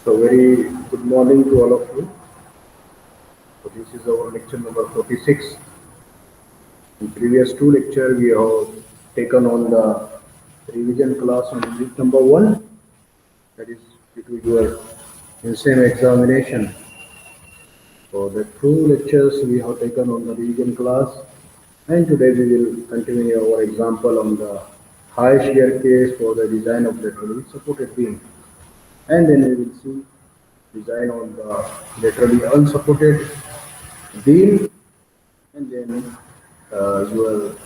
So very good morning to all of you. So this is our lecture number 46. In previous two lectures, we have taken on the revision class on unit number 1. That is due to your insane examination. So the two lectures we have taken on the revision class, and today we will continue our example on the high shear case for the design of laterally supported beam. And then we will see design on the laterally unsupported beam, and then your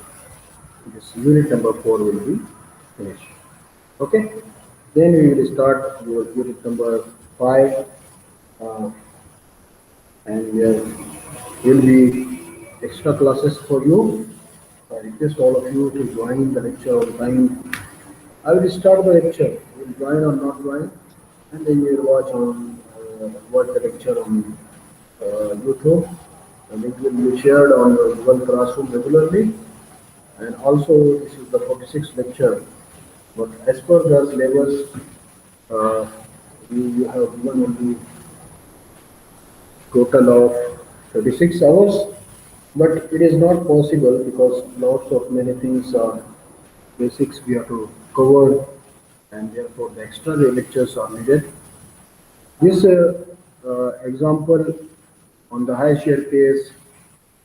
this unit number 4 will be finished. Okay, then we will start your unit number 5, uh, and there will be extra classes for you. I request all of you to join the lecture on time. I will start the lecture. You will join or not join, and then you will watch the lecture on YouTube, and it will be shared on your Google Classroom regularly. And also, this is the 46th lecture. But as per the syllabus, uh, we have given only total of 36 hours. But it is not possible because lots of many things are basics we have to cover, and therefore the extra lectures are needed. This example on the high shear case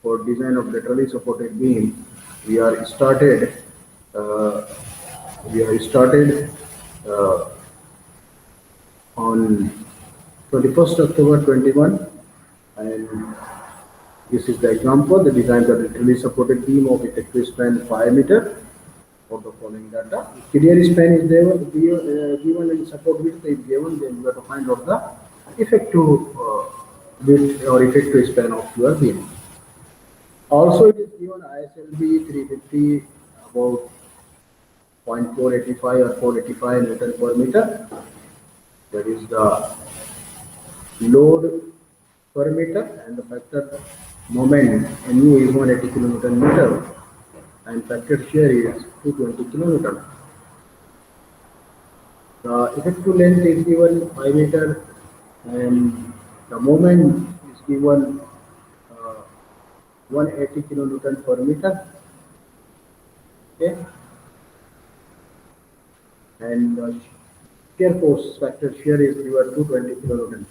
for design of laterally supported beam, we are started. Uh, we are started uh, on 21st October 21, and this is the example. The design of laterally supported beam of effective span 5 meter for the following data. If clear span is there, given and support width is given, then you have to find out the effective width or effective span of your beam. Also, it is given ISLB 350 about 0.485 or 485 Newton per meter. That is the load per meter, and the factor moment mu is 180 kN meter, and factor shear is 220 kN. The effective length is given 5 meter, and the moment is given 180 kN per meter. Okay, and shear force factor shear is given 220 kN.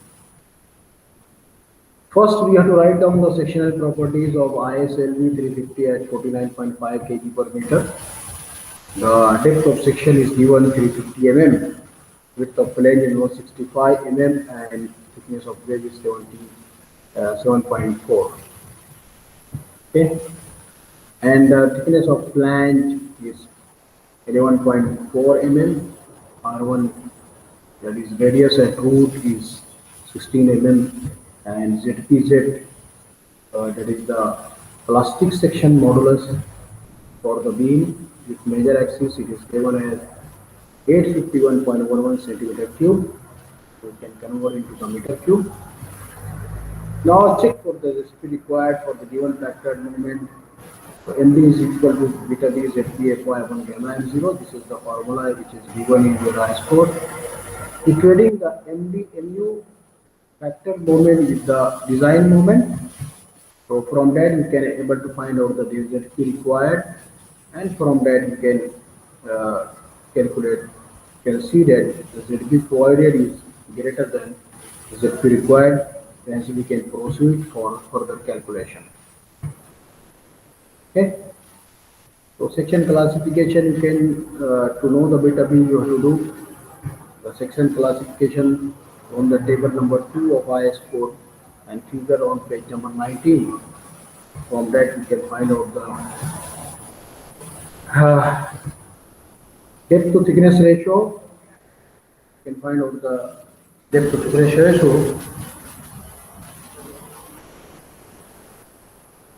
First, we have to write down the sectional properties of ISLV 350 at 49.5 kg per meter. The depth of section is given 350 mm, width of flange is 165 mm, and thickness of wedge is 7.4. Okay, and the thickness of flange is 11.4 mm. R1, that is radius at root, is 16 mm, and ZPZ, that is the plastic section modulus for the beam with major axis. It is given as 851.11 centimeter cube. We can convert into the meter cube. Now check for the recipe required for the given factor moment. So MD is equal to beta D ZPFY upon gamma M0. This is the formula which is given in your IS code. Equating the MD MU factor moment with the design moment. So from that we can able to find out the ZP required, and from that we can calculate. Can see that the ZP provided is greater than ZP required. Hence we can proceed for further calculation. Okay. So section classification, you can to know the beta B, you have to do the section classification on the table number 2 of IS code and figure on page number 19. From that we can find out the depth to thickness ratio. You can find out the depth to thickness ratio.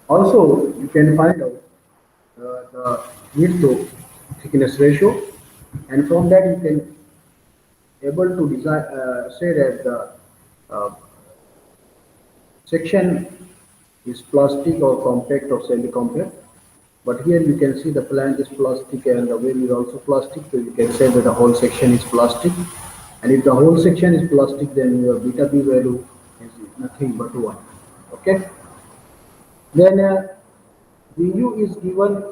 Also, you can find out the width to thickness ratio, and from that you can able to design, say that the section is plastic or compact or semi-compact. But here you can see the plant is plastic and the wheel is also plastic, so you can say that the whole section is plastic. And if the whole section is plastic, then your beta B value is nothing but 1. Okay. Then VU is given,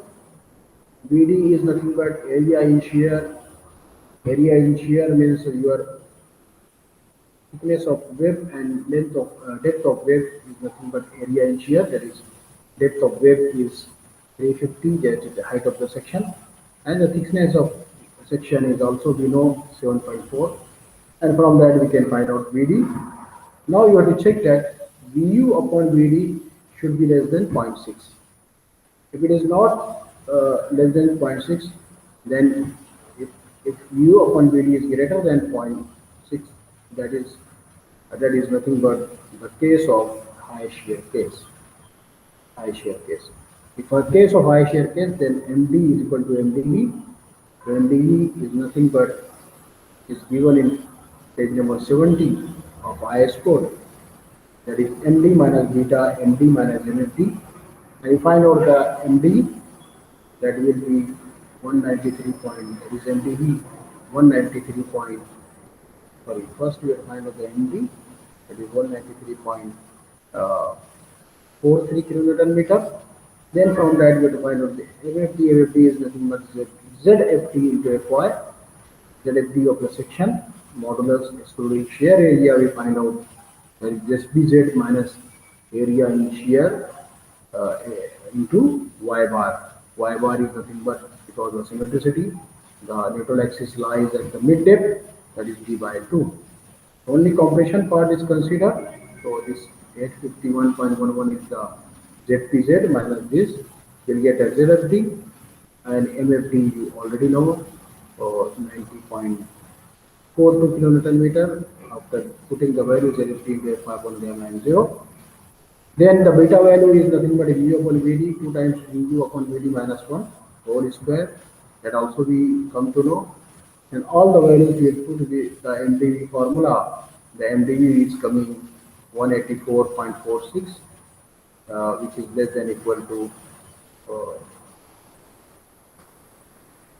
VD is nothing but area in shear. Area in shear means your thickness of web and length of depth of web is nothing but area in shear. That is, depth of web is 350, that is the height of the section, and the thickness of section is also we know 7.4, and from that we can find out VD. Now you have to check that VU upon VD should be less than 0.6. If it is not less than 0.6, then if U upon VD is greater than 0.6, that is nothing but the case of high shear case. High shear case. If a case of high shear case, then MD is equal to MDE. So MDE is nothing but is given in page number 70 of IS code. That is MD minus beta, MD minus MFD. And you find out the MD, that will be 193 point, that is MDE 193 point, sorry, first we will find out the MD, that is 193.43 kilonewton meter. Then from that we will find out the MFD. MFD is nothing but ZFT into FY, ZFD of the section, modulus excluding shear area, we find out that is just BZ minus area in shear into Y bar. Y bar is nothing but, because of symmetricity, the neutral axis lies at the mid depth, that is D by 2. Only compression part is considered. So this 851.11 is the ZPZ minus this, will get a ZFD, and MFD you already know, so 90.42 kilonewton meter. After putting the values ZFD into F5.090, then the beta value is nothing but VU upon VD, 2 times VU upon VD minus 1 whole square. That also we come to know. And all the values we have put the MDV formula. The MDV is coming 184.46, which is less than equal to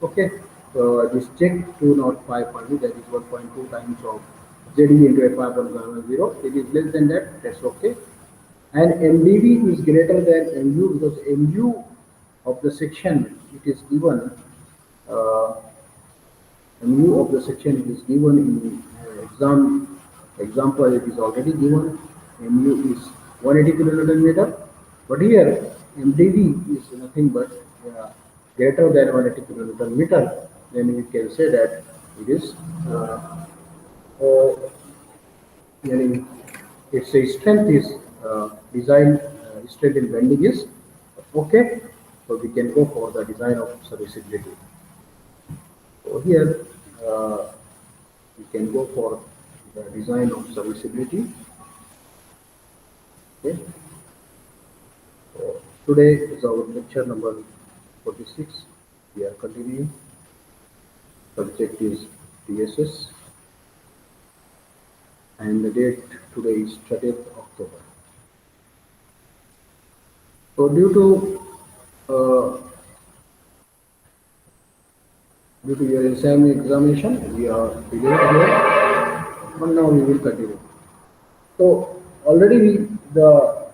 okay. So this check 205.0, that is 1.2 times of ZE into F5.0. It is less than that, that's okay. And MDV is greater than MU, because MU of the section it is given, MU of the section it is given in example it is already given. MU is 180 kilonewton meter, but here MDV is nothing but greater than 180 kilonewton meter. Then we can say that it is its strength is design strength in bending is okay. So we can go for the design of serviceability. So here we can go for the design of serviceability. Okay. So today is our lecture number 46. We are continuing. Subject is DSS, and the date today is 30th October. So due to your examination, we are delayed here, but now we will continue. So already the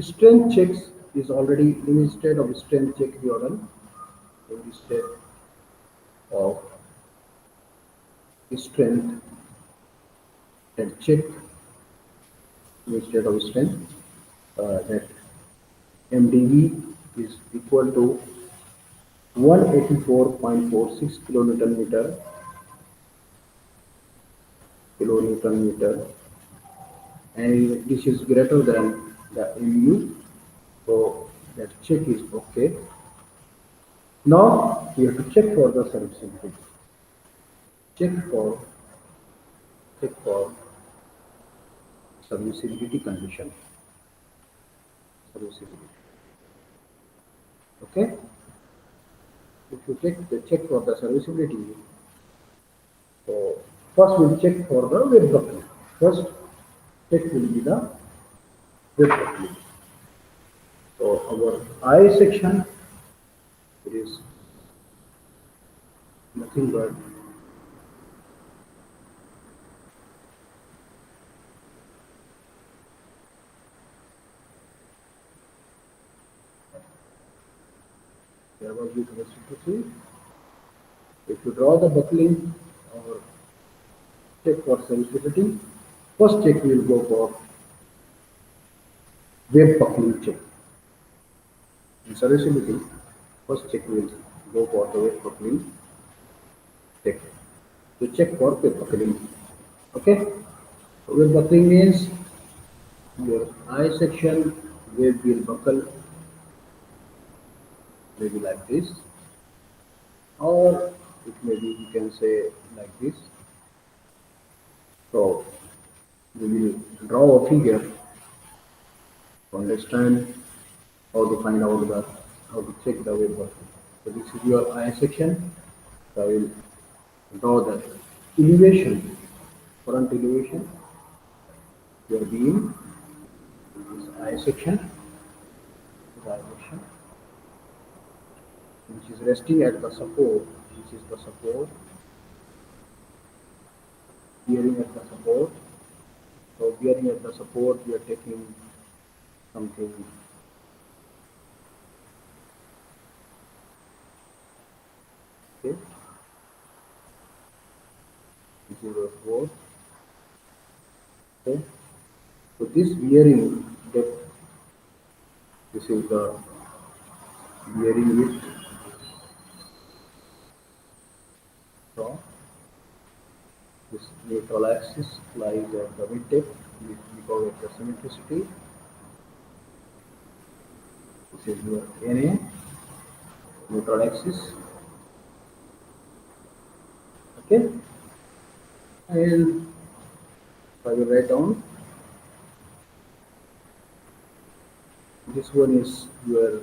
strength checks is already in state of strength check we are done. In the state of strength and check in state of strength that MDV is equal to 184.46 kilonewton meter, and this is greater than the MU, so that check is okay. Now we have to check for the serviceability. Check for serviceability condition. Serviceability. Okay. If you check for the serviceability, so first we'll check for the web buckling. First check will be the web buckling. So our I section, it is nothing but There was the consistency. If you draw the buckling or check for serviceability, first check will go for web buckling check. In serviceability, first check will go for the web buckling check. To check for web buckling. Okay? So web buckling means your eye section web will buckle maybe like this, or it may be you can say like this. So we will draw a figure to understand how to find out the how to check the web buckle. So this is your eye section. So I will draw the elevation, front elevation, your beam, this eye section, which is resting at the support, which is the support, bearing at the support. So bearing at the support, we are taking something. Okay, this is the support. Okay, so this bearing depth, this is the bearing width. So this neutral axis lies at the mid depth because of the symmetricity. This is your NA, neutral axis. Okay, and I will write down. This one is your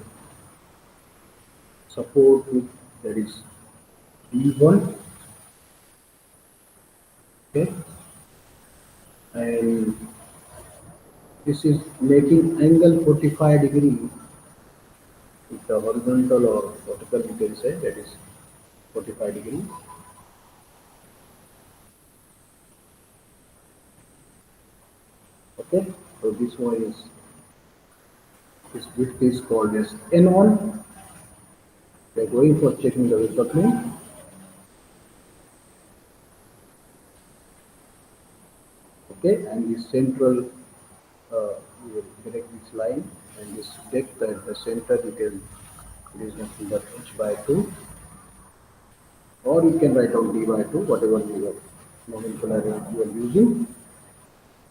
support width, that is D1. Okay, and this is making angle 45 degree with the horizontal or vertical, you can say, that is 45 degree. Okay, so this one is, this width is called as N1. We are going for checking the width buckling. Okay, and this central, you will direct this line, and this depth at the center you can, it is nothing but h by 2, or you can write down d by 2, whatever your nomenclature you are using.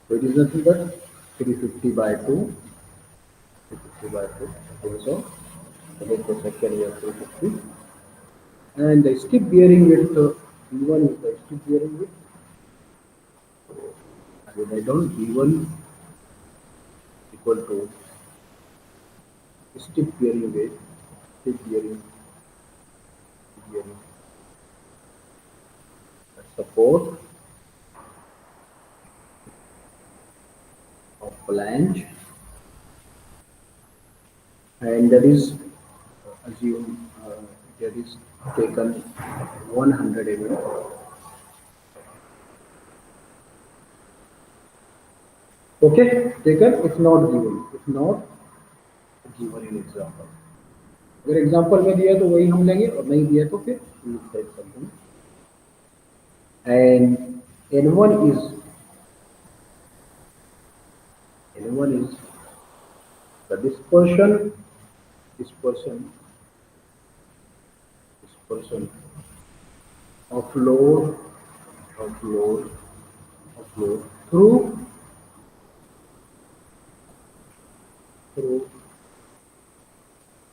So it is nothing but 350 by 2, 350 by 2, okay, so again the section here 350, and the strip bearing width, d1 is the strip bearing width. I will write down d1 equal to strip bearing weight, strip bearing support of flange, and that is assume that is taken 100 mm. Okay, taken, it's not given, it's not given in example. अगर example में दिया तो वही हम लेंगे, और नहीं दिया तो फिर something. And N1 is the dispersion of load through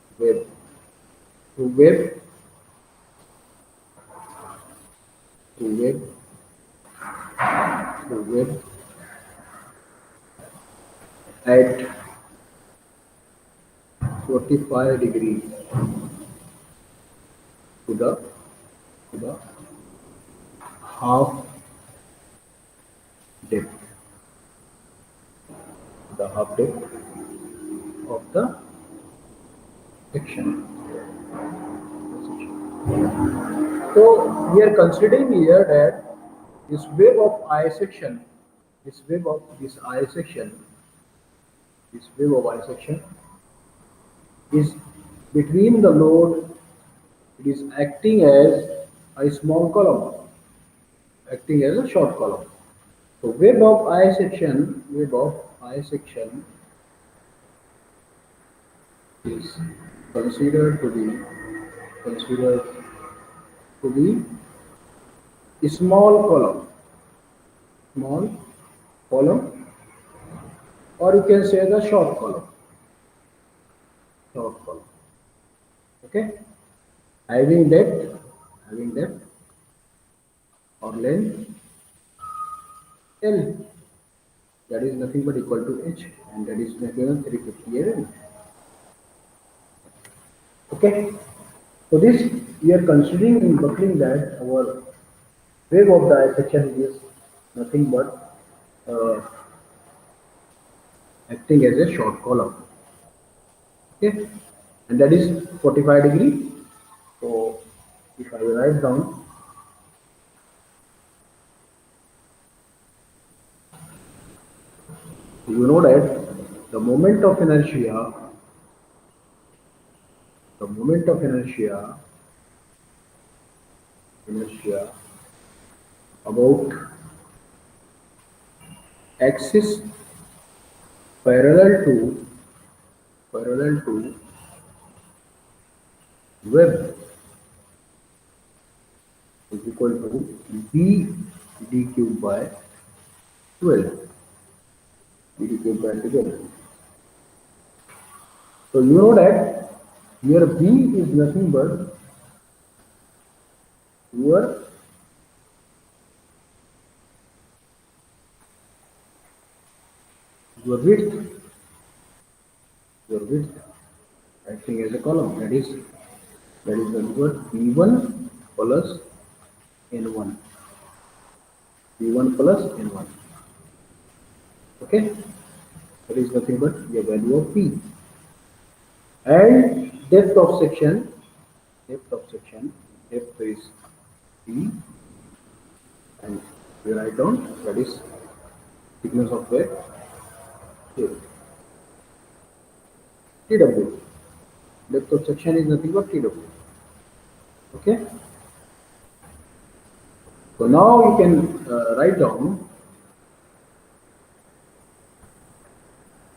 web at 45 degrees to the half depth, of the section. So we are considering here that this wave of eye section, this wave of eye section is between the load It is acting as a small column, acting as a short column. So web of I section is considered to be considered to be small column, or you can say the short column. Okay, having depth or length L, that is nothing but equal to h, and that is nothing but 350 mm. Okay, so this we are considering in buckling that our wave of the section is nothing but acting as a short column. Okay, and that is 45 degree. So if I write down, you know that the moment of inertia, the moment of inertia about axis parallel to web is equal to b d cube by 12, b d cube by 12. So you know that here b is nothing but your your width, your width acting as a column. That is the word b1 plus n1, b1 plus n1. Okay, that is nothing but the value of p. And depth of section, depth is p, and we write down that is thickness of web tw. Depth of section is nothing but tw. Okay, so now you can write down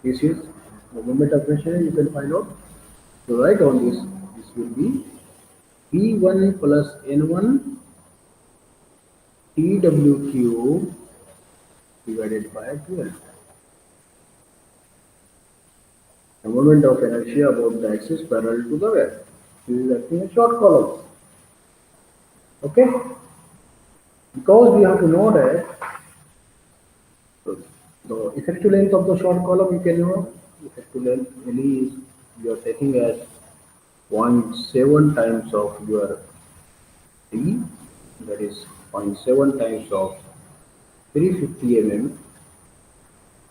this is the moment of inertia. You can find out. So write down this. This will be p1 plus n1 tw cube divided by 12. The moment of inertia about the axis parallel to the web. This is acting a short column. Okay? Because we have to know that the effective length of the short column, you can know effective length really is you are taking as 0.7 times of your d, that is 0.7 times of 350 mm.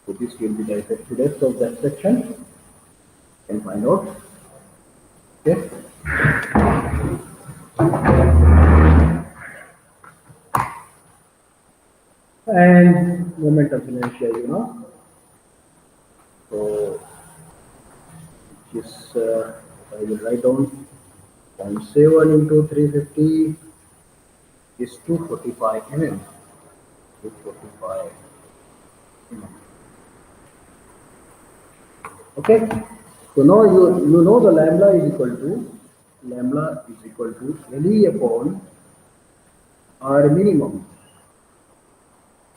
So this will be the effective depth of that section. You can find out. Okay. And moment of inertia, you know. So this I will write down 0.7 into 350 is 245 mm. 245 mm. Okay. So now you know the lambda is equal to LE upon R minimum,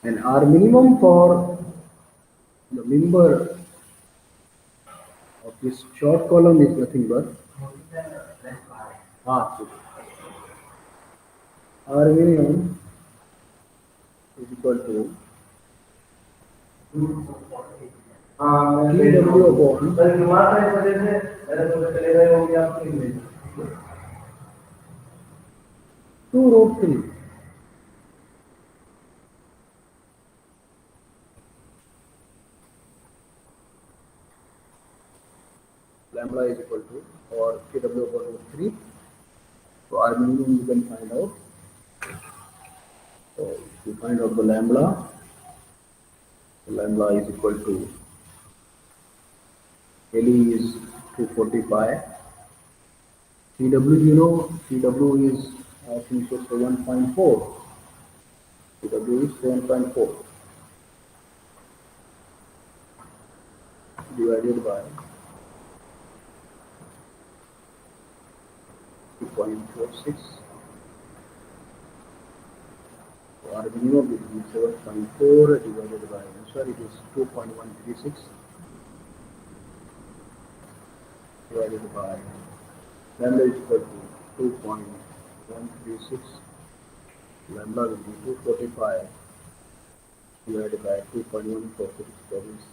and R minimum for the member of this short column is nothing but R minimum is equal to TW upon 2 root 3. Lambda is equal to, or TW upon root 3. So R minimum you can find out. So if you find out the lambda is equal to LE is 245 CW, you know, CW is, I think so, 7.4. CW is 7.4 divided by 2.46. So our minimum will be 7.4 divided by, sorry, it is 2.136 divided by lambda is equal to 2.136. Lambda will be 245 divided by 2.146. That is,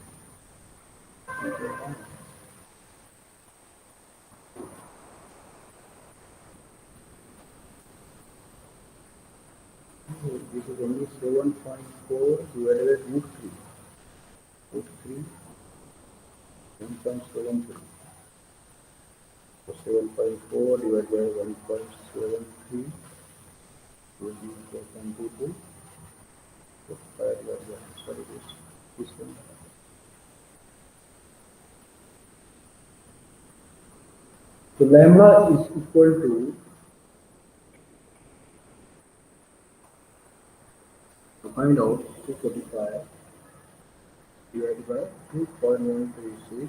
this is only 7.4 divided by root 3. Root 3, 1.73. So 7.4 divided by 1.73 will be 4.22. So 5 divided by, sorry, this one. So lambda is equal to find out 245 divided by 2.136,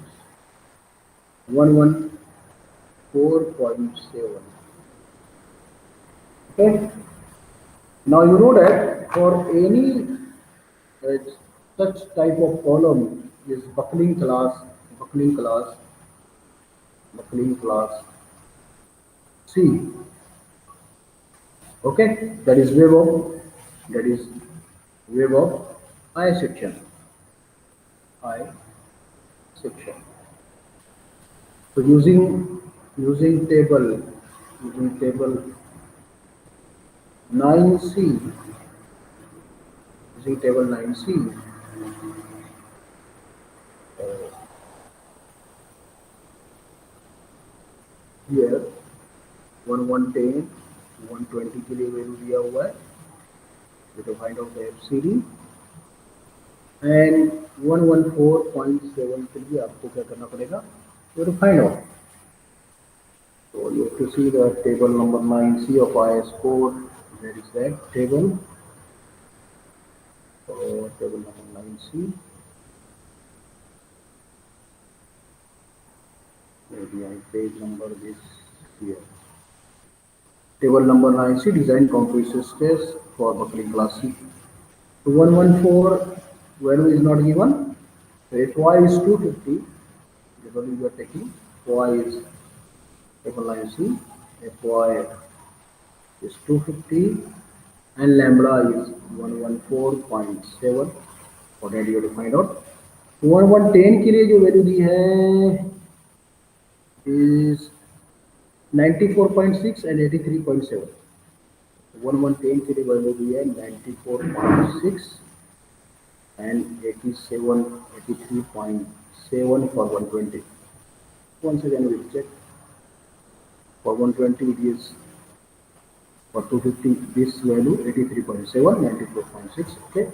114.7. Okay. Now you know that for any uh, such type of column is buckling class, buckling class, buckling class C. Okay, that is wave of, that is wave of I section. I section. So using table 9C, using table 9C, here 1110, 120 के लिए value दिया हुआ है, to find out the FCD, and 114.7 के लिए आपको क्या करना पड़ेगा, to find out. So you have to see the table number 9C of IS code. Where is that table? So table number 9C. Maybe I page number this here. Table number 9C, design compresses test for buckling class C. So 114 value is not given. So if Y is 250, the value you are taking, Y is table 9C, Fy is 250 and lambda is 114.7. For that you have to find out. 1110 के लिए जो value दी है is 94.6 and 83.7. 1110 के लिए value दी है 94.6 and 83.7 for 120. Once again we'll check. For 120 it is, for 250 this value 83.7, 94.6, okay,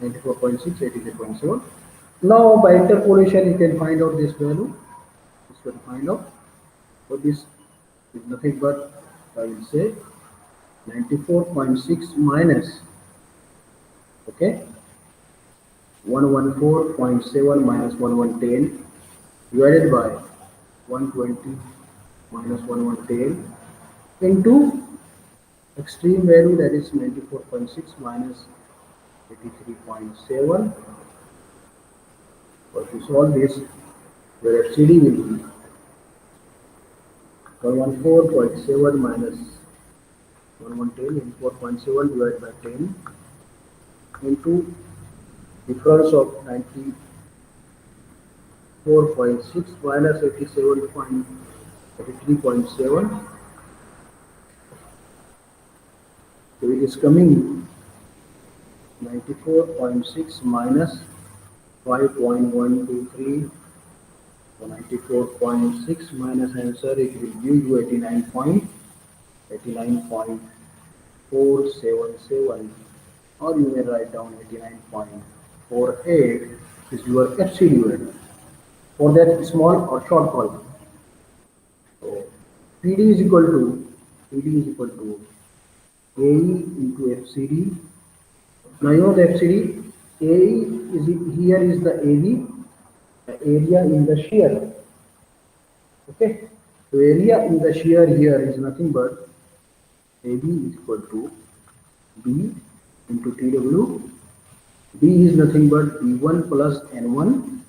94.6, 83.7. Now by interpolation you can find out this value. This will find out. So this is nothing but, I will say 94.6 minus, okay, 114.7 minus 1110 divided by 120 minus 1110 into extreme value, that is 94.6 minus 83.7. But to solve this, where FCD will be 114.7 minus 1110 into 4.7 divided by 10 into difference of 94.6 minus 83.7. So it is coming 94.6 minus 5.123. So 94.6 minus answer, it will give you 89.477, or you may write down 89.48 is your FCD value for that small or short column. So PD is equal to PD is equal to AE into FCD. Now you know the FCD. AE is here is the AB, the area in the shear. Okay. So area in the shear here is nothing but AB is equal to B into TW. B is nothing but B1 plus N1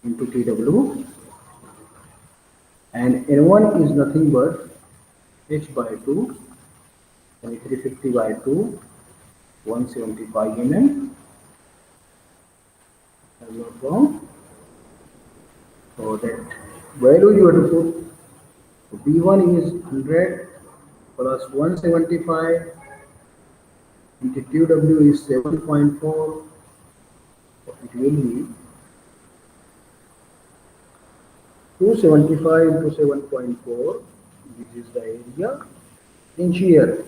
into TW, and N1 is nothing but H by 2, 2350 by 2, 175 mm. I'm not wrong. So that value you have to put. B1 is 100 plus 175 into TW is 7.4. So it will be 275 into 7.4. This is the area in shear.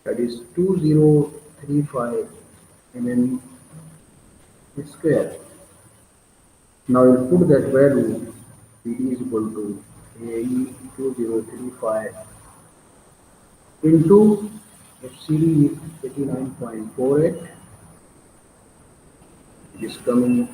That is 2035 mm square. Now we'll put that value. PD is equal to AE 2035 into FCD 89.48. It is coming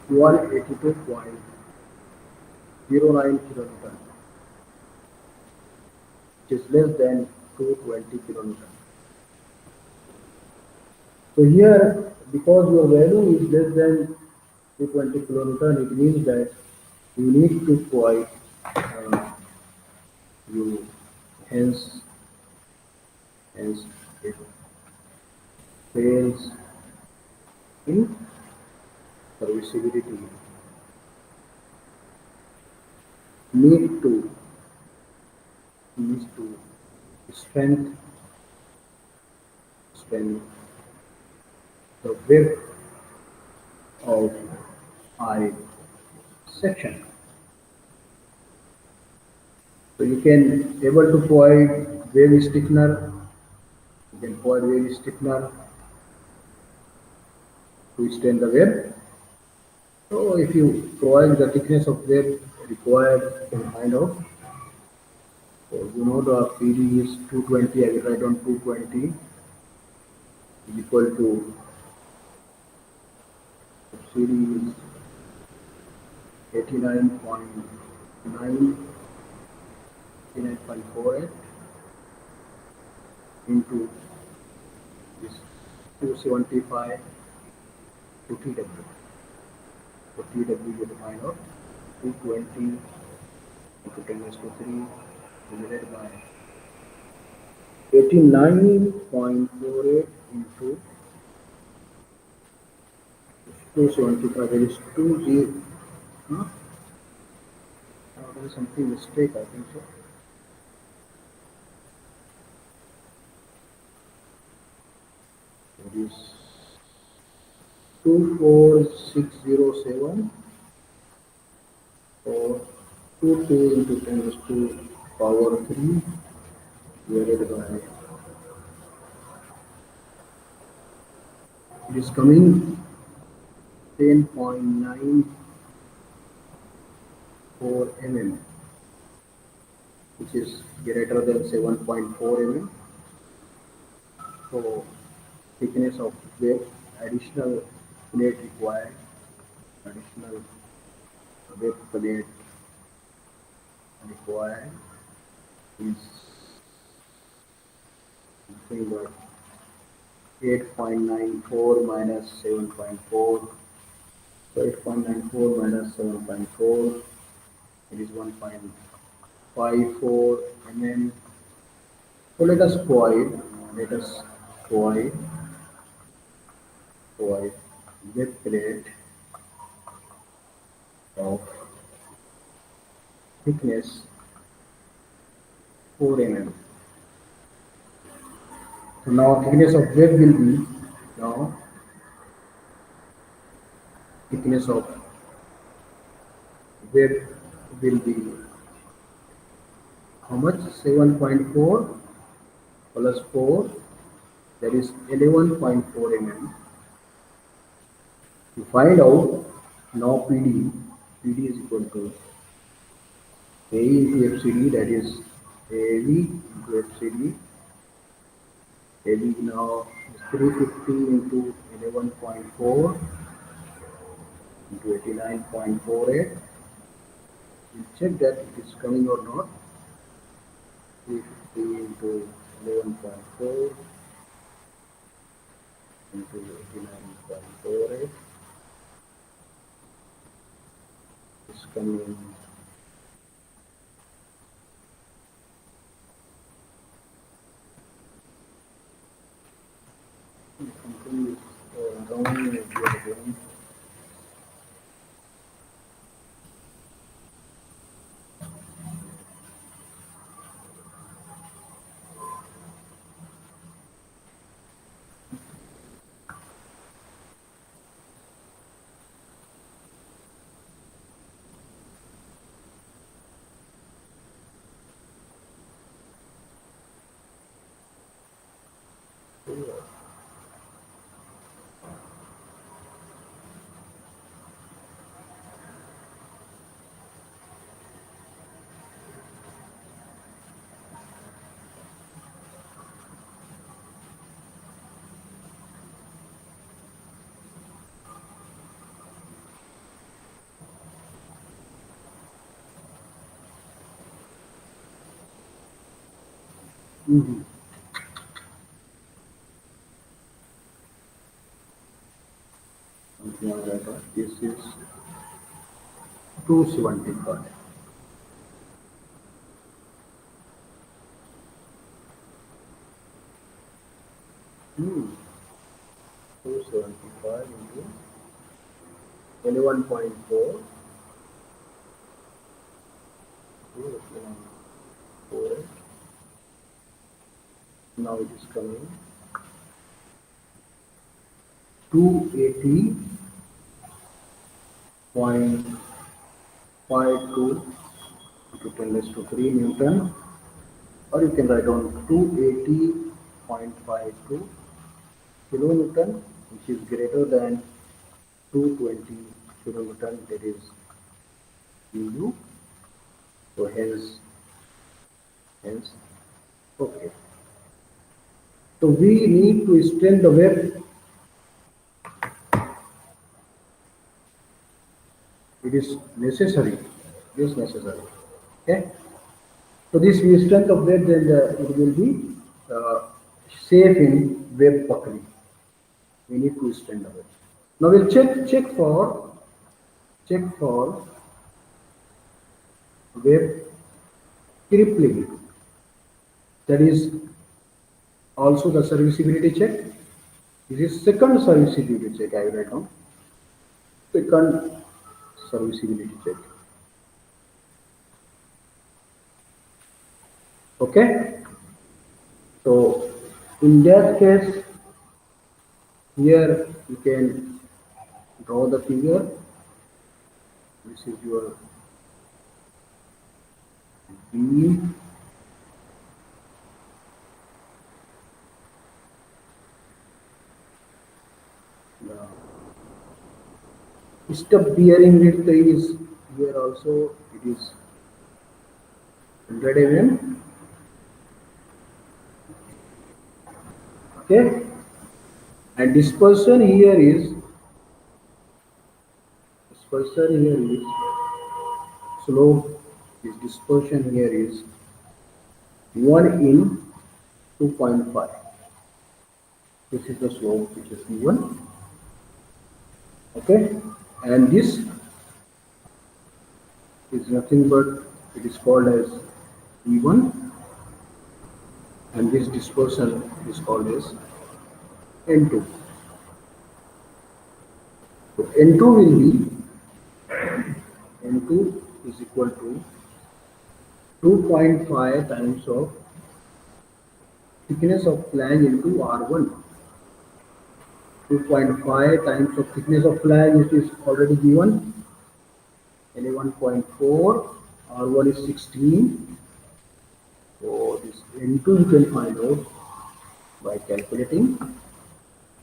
182.09 kilonewton, which is less than 220 kilonewton. So here, because your value is less than 220 kilonewton, it means that you need to provide you hence it fails in serviceability. Need to needs to strength the width of I section. So you can able to provide wave stiffener. You can provide wave stiffener to strengthen the web. So if you provide the thickness of web required, you can find out. So you know the PD is 220. I will write on 220 is equal to CD is 89.9, 89.48 into this 275 to TW. So TW you find out 220 into 10 raised to 3 divided by 89.48 into 275. There is 20. Huh? There is something mistake, I think so. It is 24607 or 22 into 10 raised to power 3 divided by, it is coming 10.94 mm, which is greater than 7.4 mm. So thickness of wave, additional plate required, additional wave plate required is nothing but 8.94 minus 7.4. So 8.94 minus 7.4, it is 1.54 mm. So let us provide web plate of thickness 4 mm. So now thickness of web will be now thickness of web will be how much? 7.4 plus 4, that is 11.4 mm. To find out now PD is equal to AE into FCD, that is AV into FCD. AV now is 350 into 11.4 into 89.48. We'll check that it is coming or not. 350 into 11.4 into 89.48 is coming something is wrong again. Something like that. This is 275. Hmm. 275 into 21.4. 4. Now it is coming 280.52 into 10 raised to 3 Newton, or you can write down 280.52 kilonewton, which is greater than 220 kilonewton, that is EU. So hence, okay. So we need to extend the web. It is necessary. It is necessary. Okay. So this strength of web, then it will be safe in web buckling. We need to extend the web. Now we'll check for web crippling. That is also the serviceability check. This is second serviceability check. I will write down. Second serviceability check. Okay. So in that case, here you can draw the figure. This is your beam. The stub bearing width is here also, it is 100 mm. Okay, and dispersion here is slope. This dispersion here is 1 in 2.5. This is the slope which is given. Okay, and this is nothing but it is called as E1, and this dispersion is called as N2. So N2 will be N2 is equal to 2.5 times of thickness of flange into R1. 2.5 times of thickness of flange, which is already given, 11.4, R1 is 16. So this N2 you can find out by calculating.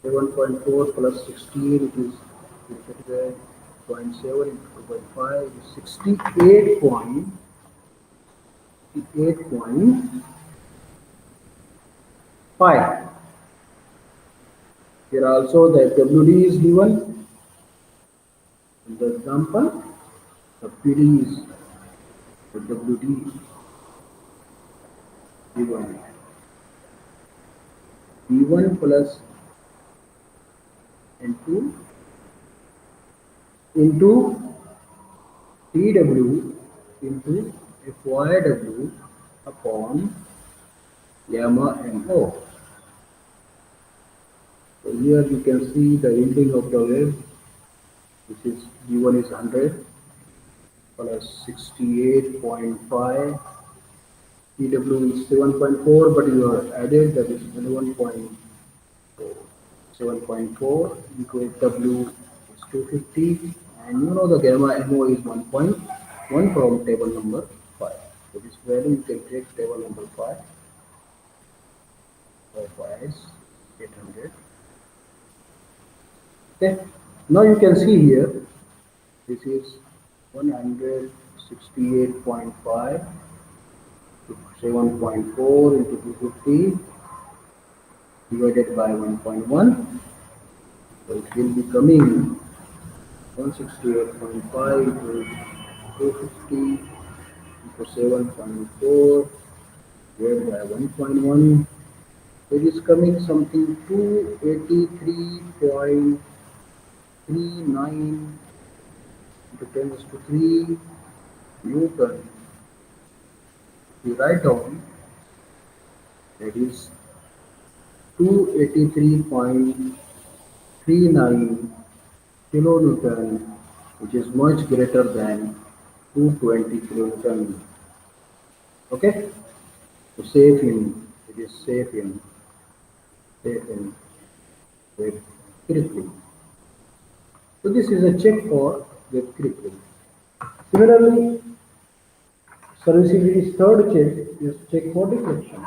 11.4 plus 16, it is 0.7 into 2.5, it is 68.5. Here also the WD is given in the example. The PD is the WD given. V1 plus N2 into TW into FYW upon gamma MO. So here you can see the yielding of the wave, which is V1 is 100 plus 68.5, TW is 7.4, but you have added, that is 11.7.4 into FW is 250, and you know the gamma MO is 1.1 from table number 5. So this value you can take table number 5. 5 is 800. Okay. Now you can see here, this is 168.5 to 7.4 into 250 divided by 1.1. So it will be coming 168.5 into 250 into 7.4 divided by 1.1. It is coming something 283.39 into 10 to 3 Newton. We write down, that is 283.39 kilonewton, which is much greater than 220 kilonewton. Okay, so safe in, it is safe in with crippling. So this is a check for with crippling. Similarly, serviceability's third check is check for deflection.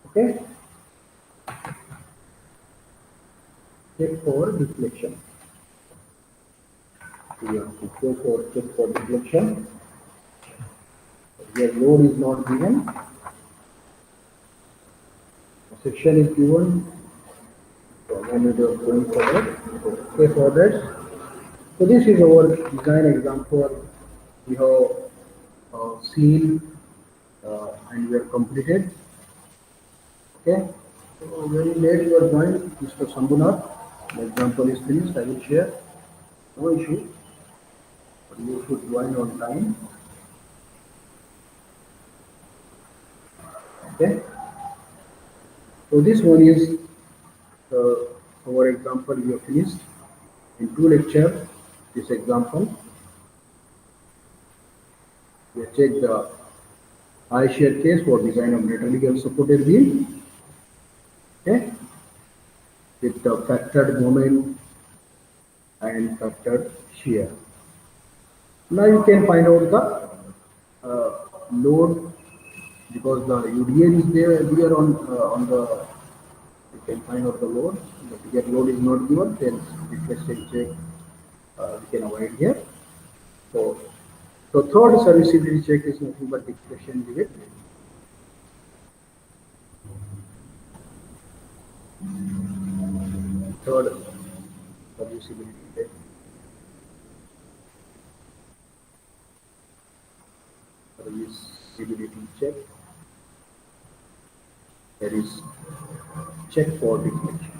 Okay, check for deflection. We have to go for check for deflection. Here load is not given. The section is given. So when we are going forward, okay, for that. So this is our design example. We have seen and we are completed. Okay. So very late you are joined, Mr. Sambhunath. The example is finished. I will share. No issue. But you should join on time. Okay. So this one is our example we have finished. In 2 lectures, this example. We have checked the high shear case for design of laterally supported beam. Okay. With the factored moment and factored shear. Now you can find out the load, because the UDL is there on the, you can find out the load. But here load is not given, then deflection check we can avoid here. So third serviceability check is nothing but deflection limit. Third serviceability check. Serviceability check. There is check for deflection.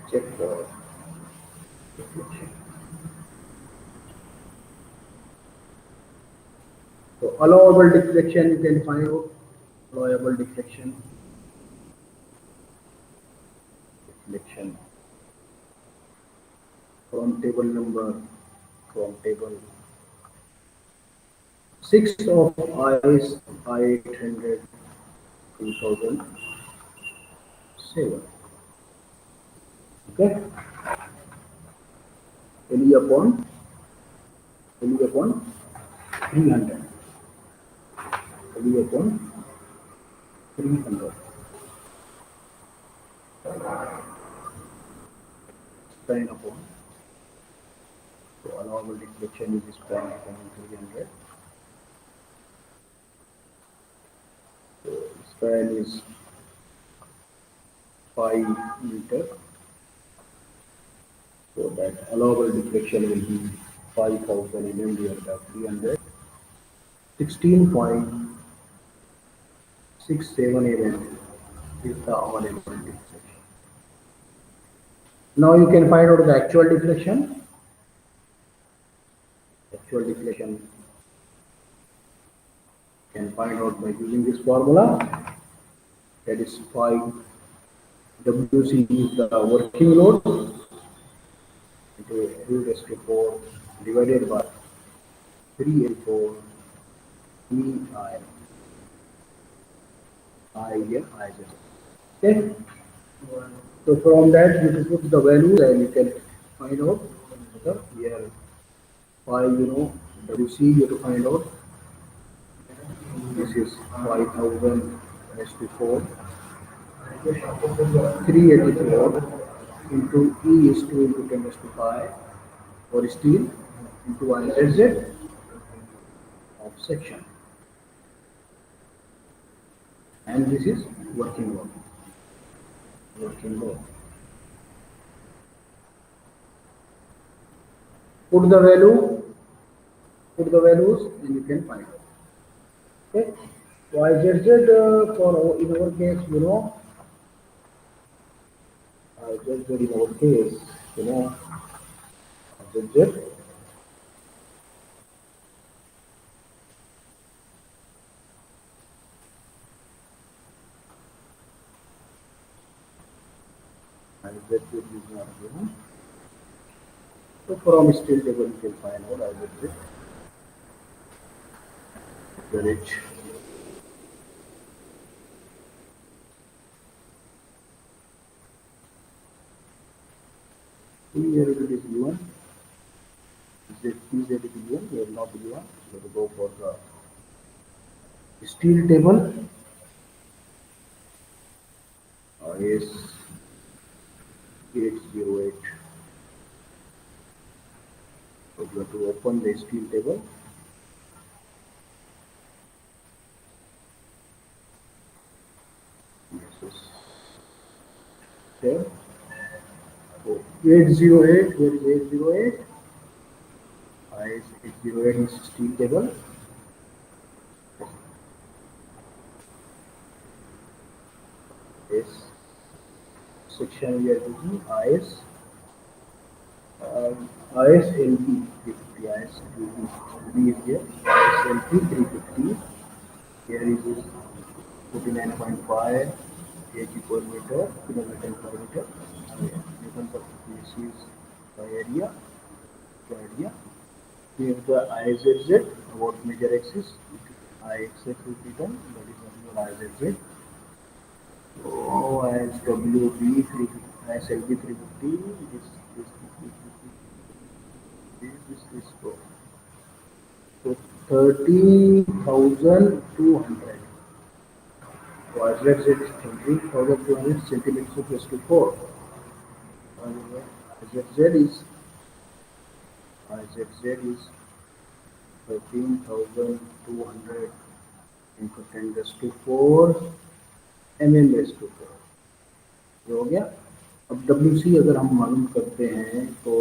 Check for deflection. So allowable deflection you can find out. Allowable deflection. Deflection from table 6 of IS I-800 2007. Okay, LE upon 300, LE upon 300, strain upon, so allowable deflection is strain upon 300. So span is 5 meter. So that allowable deflection will be 5,000 mm divided by 300. 16.67 mm is the allowable deflection. Now you can find out the actual deflection. Actual deflection can find out by using this formula. That is 5 WC is the working load into U raised to 4 divided by 384 EI. I here I just. Okay. So from that you can put the value and you can find out the here 5 WC you have to find out. This is 5,000 S to 4 384 into E is 2 into 10 to 5 for steel into 1 ZZ of section, and this is working load. Working load. Put the values, and you can find out. Okay. So ZZ for in our case, ZZ in our case, ZZ. ZZ is not given. So from steel table you can find out ZZ. The rich. Here it is given. Z is given. Here not given. So to go for the steel table. Is 808. So you have to open the steel table. This is there. So 808, where is 808? Is 808 is steel table. This section we are using IS ISLP 350. ISLP is here. ISLP 350. Here is 49.5 kg per meter, kilometer per meter. Newtons of PCs by area. Here the IZZ, about major axis, IXX is written, that is nothing but IZZ. So as WB 350, SLB 350, this go. So 30,200. So IZZ is 30,200 centimeters of S to 4. IZZ is 13,200 into 10 raised to 4 mm raised to 4. ये हो गया. अब WC अगर हम मालूम करते हैं तो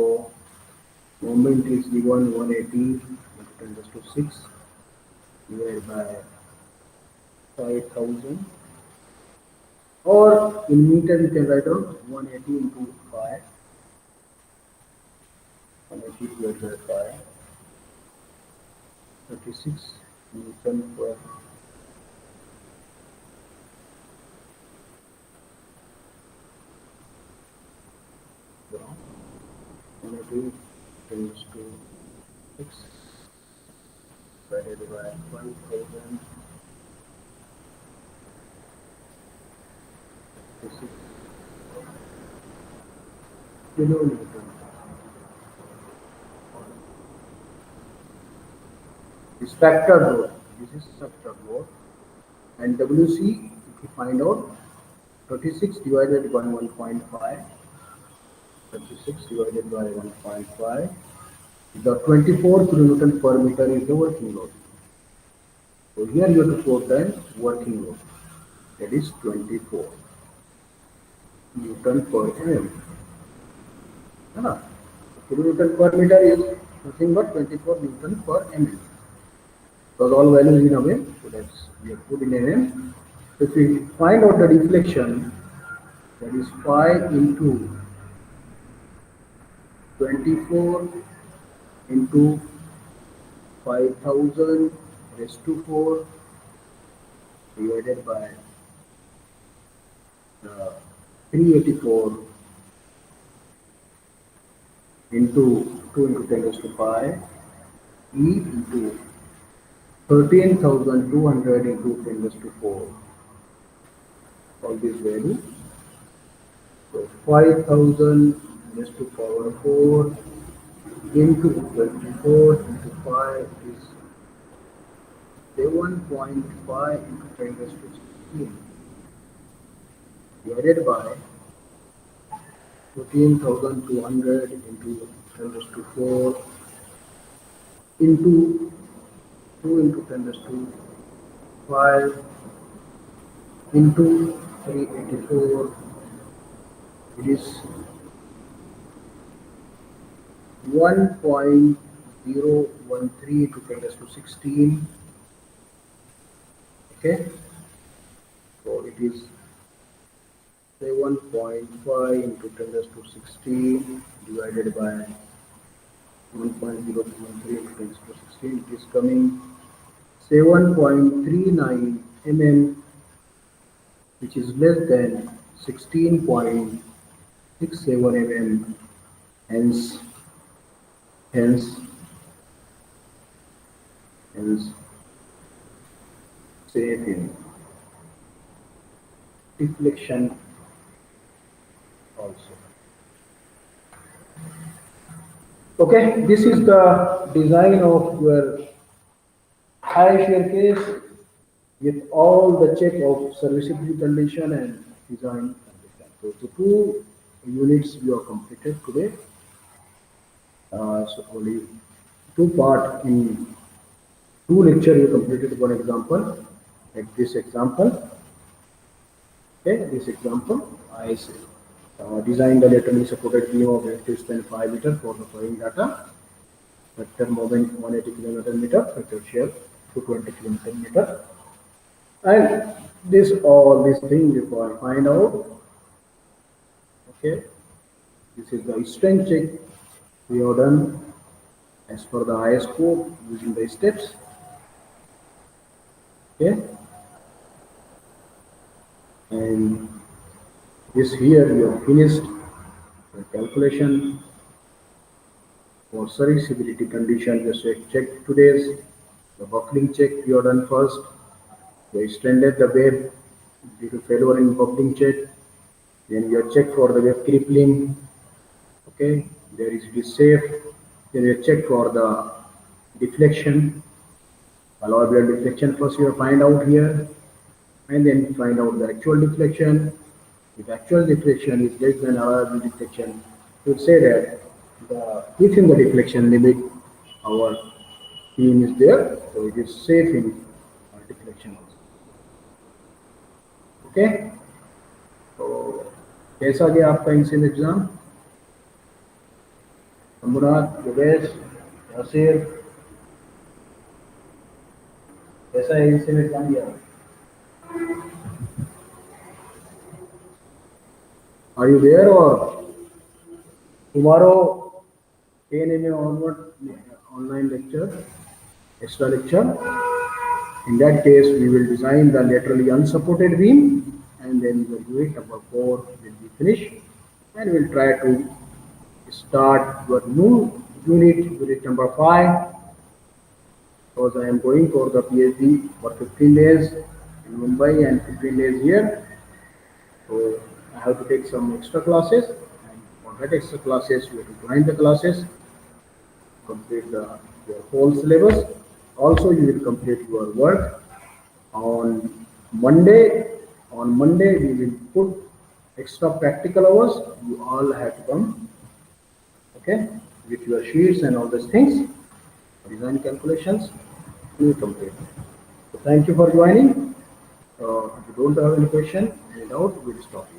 moment is given 180 into 10 raised to 6 divided by 5,000, or in meter you can write down 180 into 5, 180 divided by 5, 36 Newton per ground. 180 tends to 6 divided by 5000 kilonewton. This factor load. This is factor load. And WC, if you find out, 36 divided by 1.5. 36 divided by 1.5. The 24 kilonewton per meter is the working load. So here you have to put the working load. That is 24 Newton per mm. Kilonewton per meter is nothing but 24 Newton per mm. Because all values in away, so that's we have put in mm. So if we find out the deflection, that is 5 into 24 into 5000 raised to 4 divided by 384 into 2 into 10 raised to 5 E into 13,200 into 10 raised to 4. All these values. So 5,000 raised to power 4 into 24 into 5 is 7.5 into 10 raised to 16 divided by 14,200 into 10 raised to 4 into 2 into 10 raised to 5 into 384. It is 1.013 into 10 raised to 16. Okay, so it is 7.5 into 10 raised to 16 divided by 1.013 into 10 raised to 16. It is coming 7.39 mm, which is less than 16.67 mm. Hence safe in deflection also. Okay, this is the design of your high shear case with all the check of serviceability condition and design condition. So the two units we have completed today. So only two part in two lecture you completed one example. Like this example. Okay, this example I designed the laterally supported beam of less than 5 meter for the following data. Vector moment 180 kN meter, vector shear 220 kN meter. And this all this thing before I find out. Okay, this is the strength check we have done as per the IS code using the steps. Okay, and this here we have finished the calculation for serviceability condition. Just check today's the buckling check we have done first. We extended the web due to failure in buckling check. Then we have checked for the web crippling. Okay, there is it is safe. Then we have checked for the deflection, allowable deflection. First, you have find out here, and then find out the actual deflection. If actual deflection is less than allowable deflection, we will say that within the deflection limit, our beam is there, so it is safe in deflection also. Okay, so कैसा गया आपका incel exam? अमरात, Zubair, Yasir, कैसा है incel exam गया? Are you there or tomorrow 10 AM onward online lecture, extra lecture? In that case, we will design the laterally unsupported beam, and then the unit number 4 will be finished, and we'll try to start your new unit number 5 because I am going for the PhD for 15 days in Mumbai and 15 days here. So I have to take some extra classes, and for that extra classes, you have to join the classes, complete your whole syllabus. Also, you will complete your work on Monday. On Monday, we will put extra practical hours. You all have to come, okay, with your sheets and all those things, design calculations. You will complete. So thank you for joining. If you don't have any question, any doubt, we'll stop here.